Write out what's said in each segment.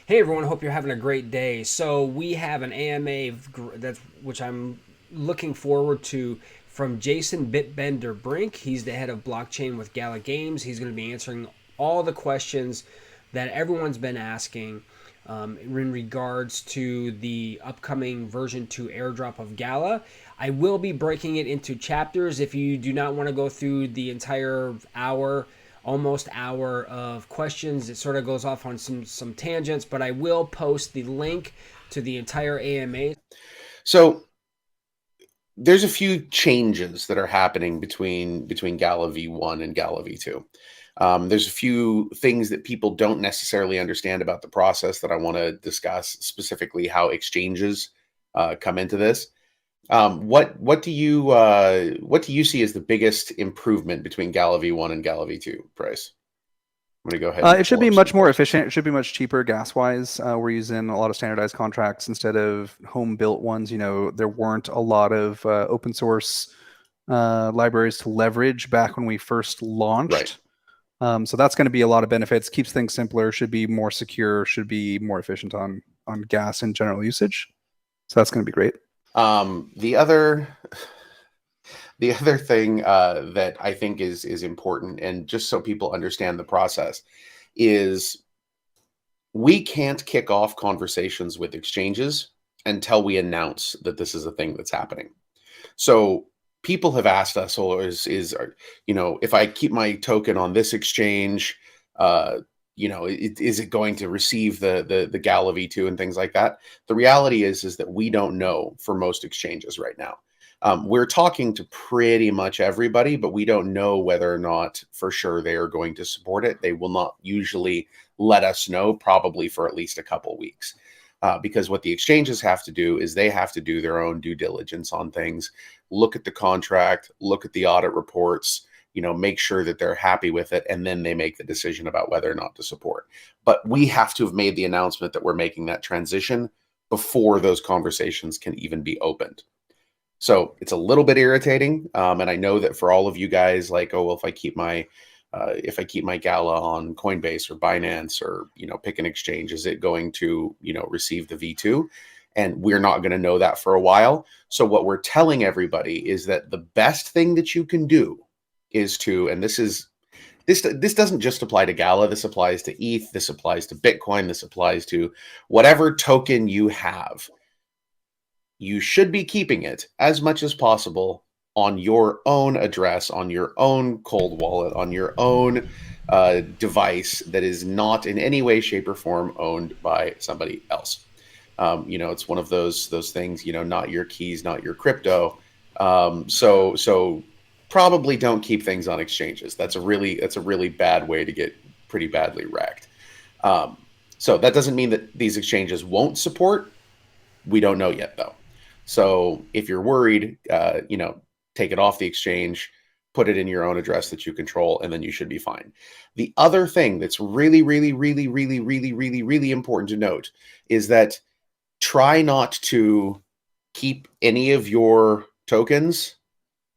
Hey everyone, hope you're having a great day. So we have an AMA that's which I'm looking forward to from Jason Bitbender Brink. He's the head of blockchain with Gala Games. He's going to be answering all the questions that everyone's been asking in regards to the upcoming version 2 airdrop of Gala. I will be breaking it into chapters. If you do not want to go through the entire hour, almost hour of questions, it sort of goes off on some tangents, but I will post the link to the entire AMA. So there's a few changes that are happening between Gala V1 and Gala V2. There's a few things that people don't necessarily understand about the process that I want to discuss, specifically how exchanges come into this. What do you see as the biggest improvement between Gala V1 and Gala V2 price? I'm going to go ahead and It should pull be up some much more questions. efficient. It should be much cheaper gas-wise. We're using a lot of standardized contracts instead of home-built ones. There weren't a lot of open source libraries to leverage back when we first Right. launched. So that's going to be a lot of benefits. Keeps things simpler. Should be more secure. Should be more efficient on gas and general usage. So that's going to be great. The other thing that I think is important, and just so people understand the process, is we can't kick off conversations with exchanges until we announce that this is a thing that's happening. So people have asked us, "Oh, if I keep my token on this exchange, is it going to receive the Gala V2 and things like that?" The reality is that we don't know for most exchanges right now. We're talking to pretty much everybody, but we don't know whether or not for sure they are going to support it. They will not usually let us know, probably for at least a couple weeks. Because what the exchanges have to do is they have to do their own due diligence on things, look at the contract, look at the audit reports, make sure that they're happy with it, and then they make the decision about whether or not to support. But we have to have made the announcement that we're making that transition before those conversations can even be opened. So it's a little bit irritating, and I know that for all of you guys, like, oh well, if I keep my Gala on Coinbase or Binance or pick an exchange, is it going to receive the V2? And we're not going to know that for a while. So what we're telling everybody is that the best thing that you can do is to, and this doesn't just apply to Gala. This applies to ETH. This applies to Bitcoin. This applies to whatever token you have. You should be keeping it as much as possible on your own address, on your own cold wallet, on your own device that is not in any way, shape, or form owned by somebody else. It's one of those things. Not your keys, not your crypto. So probably don't keep things on exchanges. That's a really bad way to get pretty badly wrecked. So that doesn't mean that these exchanges won't support. We don't know yet, though. So if you're worried, take it off the exchange, put it in your own address that you control, and then you should be fine. The other thing that's really, really, really, really, really, really, really important to note is that try not to keep any of your tokens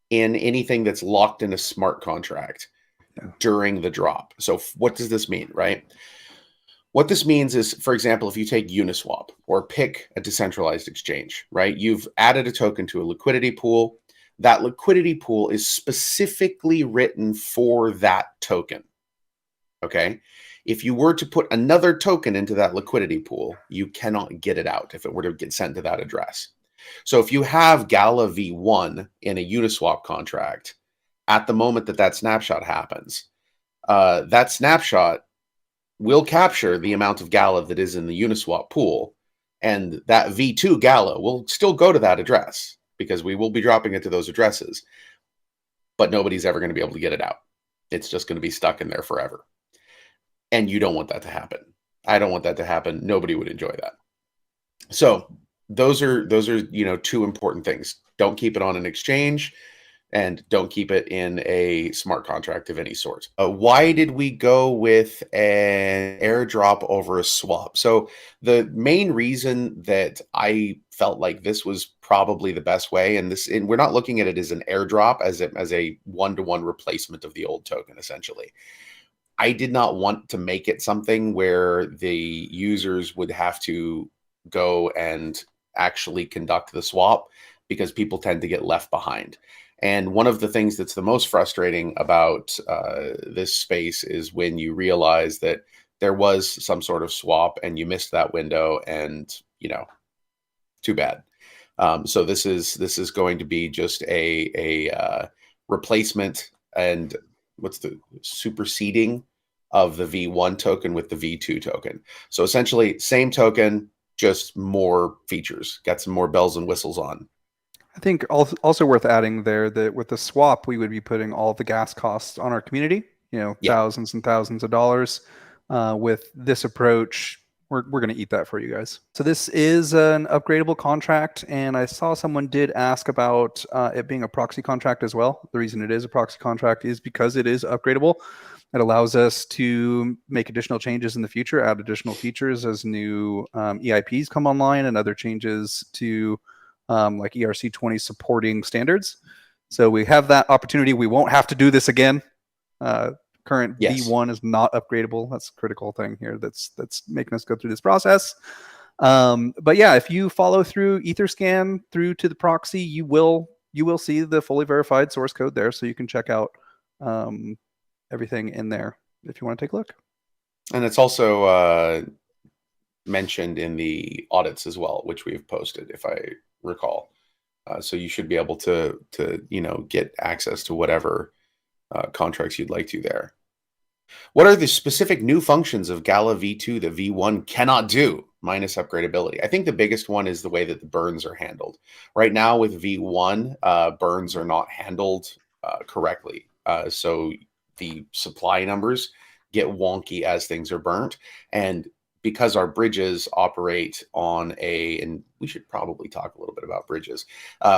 in anything that's locked in a smart contract during the drop. So what does this mean, right? What this means is, for example, if you take Uniswap or pick a decentralized exchange, right? You've added a token to a liquidity pool. That liquidity pool is specifically written for that token, okay? If you were to put another token into that liquidity pool, you cannot get it out if it were to get sent to that address. So if you have Gala V1 in a Uniswap contract, at the moment that snapshot happens, that snapshot will capture the amount of Gala that is in the Uniswap pool, and that V2 Gala will still go to that address because we will be dropping it to those addresses, but nobody's ever going to be able to get it out. It's just going to be stuck in there forever. And you don't want that to happen. I don't want that to happen. Nobody would enjoy that. So those are two important things. Don't keep it on an exchange, and don't keep it in a smart contract of any sort. Why did we go with an airdrop over a swap? So the main reason that I felt like this was probably the best way, and we're not looking at it as an airdrop, as a one-to-one replacement of the old token, essentially. I did not want to make it something where the users would have to go and actually conduct the swap, because people tend to get left behind. And one of the things that's the most frustrating about this space is when you realize that there was some sort of swap and you missed that window, and too bad. So this is going to be just a replacement and what's the superseding of the V1 token with the V2 token. So essentially same token, just more features, got some more bells and whistles on. I think also worth adding there that with the swap, we would be putting all of the gas costs on our community, thousands and thousands of dollars. With this approach, we're going to eat that for you guys. So this is an upgradable contract, and I saw someone did ask about it being a proxy contract as well. The reason it is a proxy contract is because it is upgradable. It allows us to make additional changes in the future, add additional features as new EIPs come online, and other changes to like ERC20 supporting standards. So we have that opportunity. We won't have to do this again. Current V1 is not upgradable. That's a critical thing here that's making us go through this process. But yeah, if you follow through Etherscan through to the proxy, you will see the fully verified source code there, so you can check out everything in there if you want to take a look. And it's also mentioned in the audits as well, which we've posted, if I recall. So you should be able to get access to whatever contracts you'd like to there. What are the specific new functions of Gala V2 that V1 cannot do minus upgradability? I think the biggest one is the way that the burns are handled. Right now with V1, burns are not handled correctly. So the supply numbers get wonky as things are burnt. And because our bridges operate on and we should probably talk a little bit about bridges,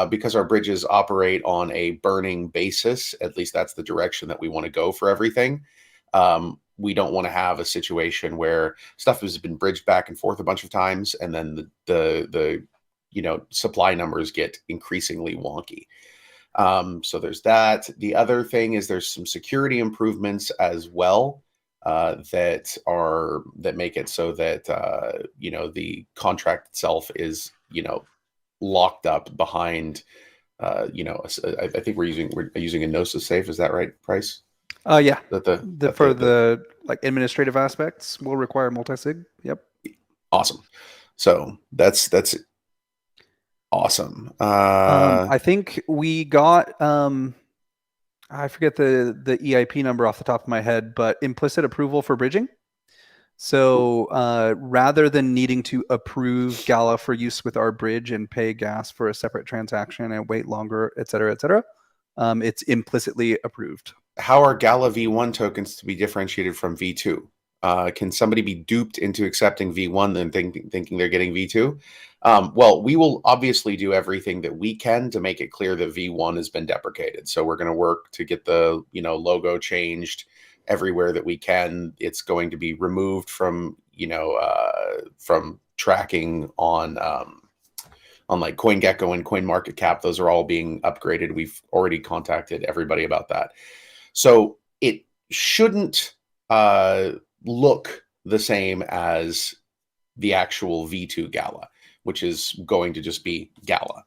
because our bridges operate on a burning basis, at least that's the direction that we want to go for everything. We don't want to have a situation where stuff has been bridged back and forth a bunch of times, and then the supply numbers get increasingly wonky. So there's that. The other thing is there's some security improvements as well that make it so that the contract itself is locked up behind I think we're using a Gnosis safe. Is that right, Price? Yeah. For the administrative aspects will require multi-sig. Yep. Awesome. So that's awesome. I think we got I forget the EIP number off the top of my head, but implicit approval for bridging. So rather than needing to approve Gala for use with our bridge and pay gas for a separate transaction and wait longer, et cetera, it's implicitly approved. How are Gala V1 tokens to be differentiated from V2? Can somebody be duped into accepting V1 and thinking they're getting V2? Well, we will obviously do everything that we can to make it clear that V1 has been deprecated. So we're going to work to get the logo changed everywhere that we can. It's going to be removed from tracking on like CoinGecko and CoinMarketCap. Those are all being upgraded. We've already contacted everybody about that. So it shouldn't look the same as the actual V2 Gala, which is going to just be Gala.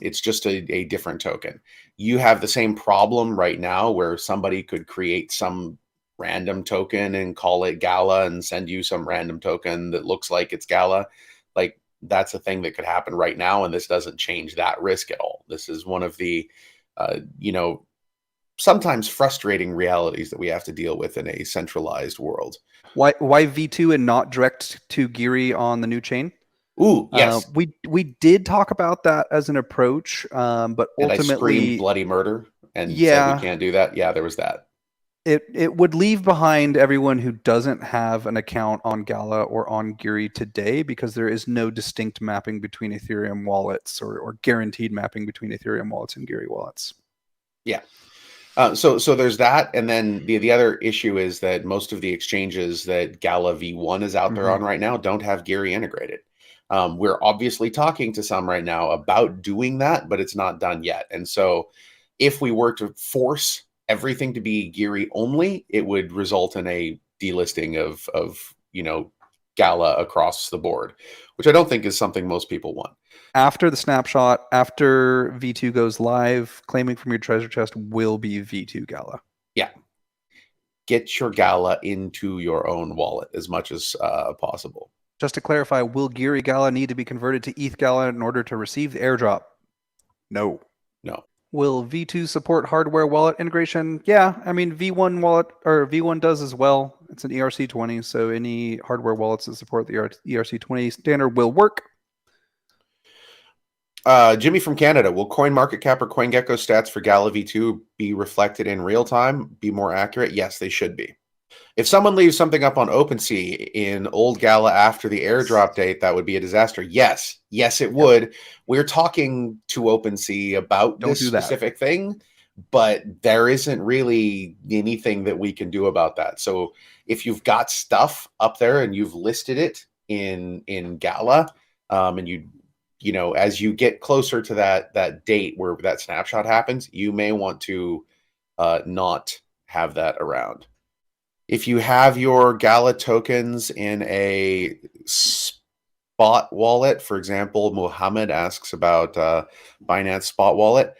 It's just a different token. You have the same problem right now where somebody could create some random token and call it Gala and send you some random token that looks like it's Gala. Like, that's a thing that could happen right now, and this doesn't change that risk at all. This is one of the sometimes frustrating realities that we have to deal with in a centralized world. Why V2 and not direct to Geary on the new chain? Ooh, yes. We did talk about that as an approach, but and ultimately, I screamed bloody murder and said we can't do that. Yeah, there was that. It would leave behind everyone who doesn't have an account on Gala or on Geary today, because there is no distinct mapping between Ethereum wallets or guaranteed mapping between Ethereum wallets and Geary wallets. Yeah. So there's that, and then the other issue is that most of the exchanges that Gala V1 is out there on right now don't have Geary integrated. We're obviously talking to some right now about doing that, but it's not done yet. And so if we were to force everything to be Geary only, it would result in a delisting of Gala across the board, which I don't think is something most people want. After the snapshot, after V2 goes live, claiming from your treasure chest will be V2 Gala. Yeah. Get your Gala into your own wallet as much as possible. Just to clarify, will Geary Gala need to be converted to ETH Gala in order to receive the airdrop? No. No. Will V2 support hardware wallet integration? Yeah, I mean V1 wallet or V1 does as well. It's an ERC20, so any hardware wallets that support the ERC20 standard will work. Jimmy from Canada, will CoinMarketCap or CoinGecko stats for Gala V2 be reflected in real time, be more accurate? Yes, they should be. If someone leaves something up on OpenSea in old Gala after the airdrop date, that would be a disaster. Yes, it would. We're talking to OpenSea about this specific thing, but there isn't really anything that we can do about that. So if you've got stuff up there and you've listed it in Gala, and you know, as you get closer to that date where that snapshot happens, you may want to not have that around. If you have your Gala tokens in a spot wallet, for example, Mohammed asks about Binance spot wallet.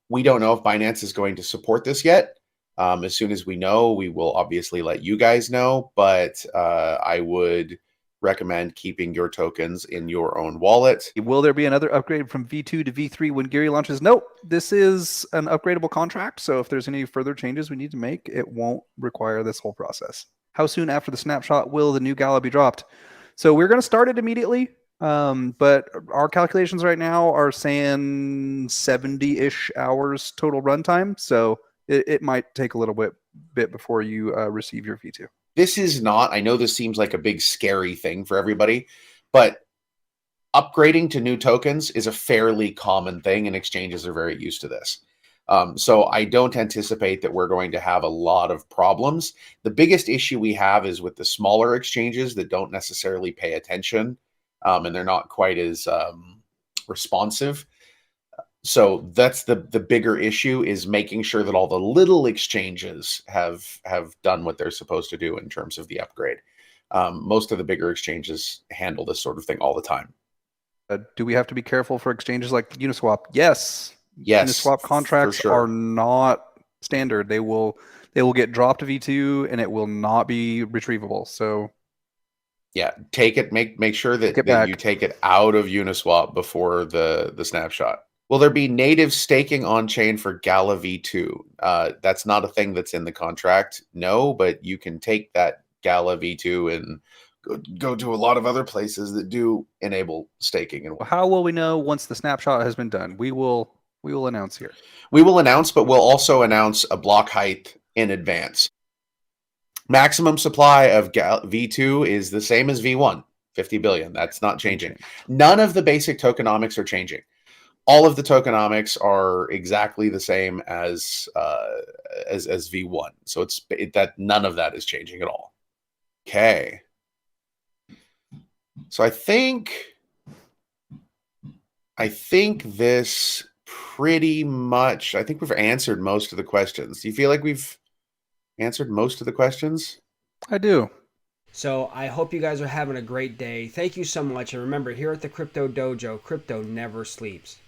We don't know if Binance is going to support this yet. As soon as we know, we will obviously let you guys know, but I would recommend keeping your tokens in your own wallet. Will there be another upgrade from V2 to V3 when Geary launches? Nope. This is an upgradable contract, so if there's any further changes we need to make, it won't require this whole process. How soon after the snapshot will the new Gala be dropped? So we're going to start it immediately, but our calculations right now are saying 70-ish hours total runtime, so it might take a little bit before you receive your V2. This is not, I know this seems like a big scary thing for everybody, but upgrading to new tokens is a fairly common thing and exchanges are very used to this. So I don't anticipate that we're going to have a lot of problems. The biggest issue we have is with the smaller exchanges that don't necessarily pay attention, and they're not quite as responsive. So that's the bigger issue, is making sure that all the little exchanges have done what they're supposed to do in terms of the upgrade. Most of the bigger exchanges handle this sort of thing all the time. Do we have to be careful for exchanges like Uniswap? Yes. Uniswap contracts are not standard. They will get dropped to V2 and it will not be retrievable. So yeah, take it. Make sure that you take it out of Uniswap before the snapshot. Will there be native staking on chain for Gala V2? That's not a thing that's in the contract, no, but you can take that Gala V2 and go to a lot of other places that do enable staking. And how will we know once the snapshot has been done? We will announce here. We will announce, but we'll also announce a block height in advance. Maximum supply of V2 is the same as V1, 50 billion. That's not changing. None of the basic tokenomics are changing. All of the tokenomics are exactly the same as V1. So that none of that is changing at all. Okay. So I think this pretty much, I think we've answered most of the questions. Do you feel like we've answered most of the questions? I do. So I hope you guys are having a great day. Thank you so much. And remember, here at the Crypto Dojo, crypto never sleeps.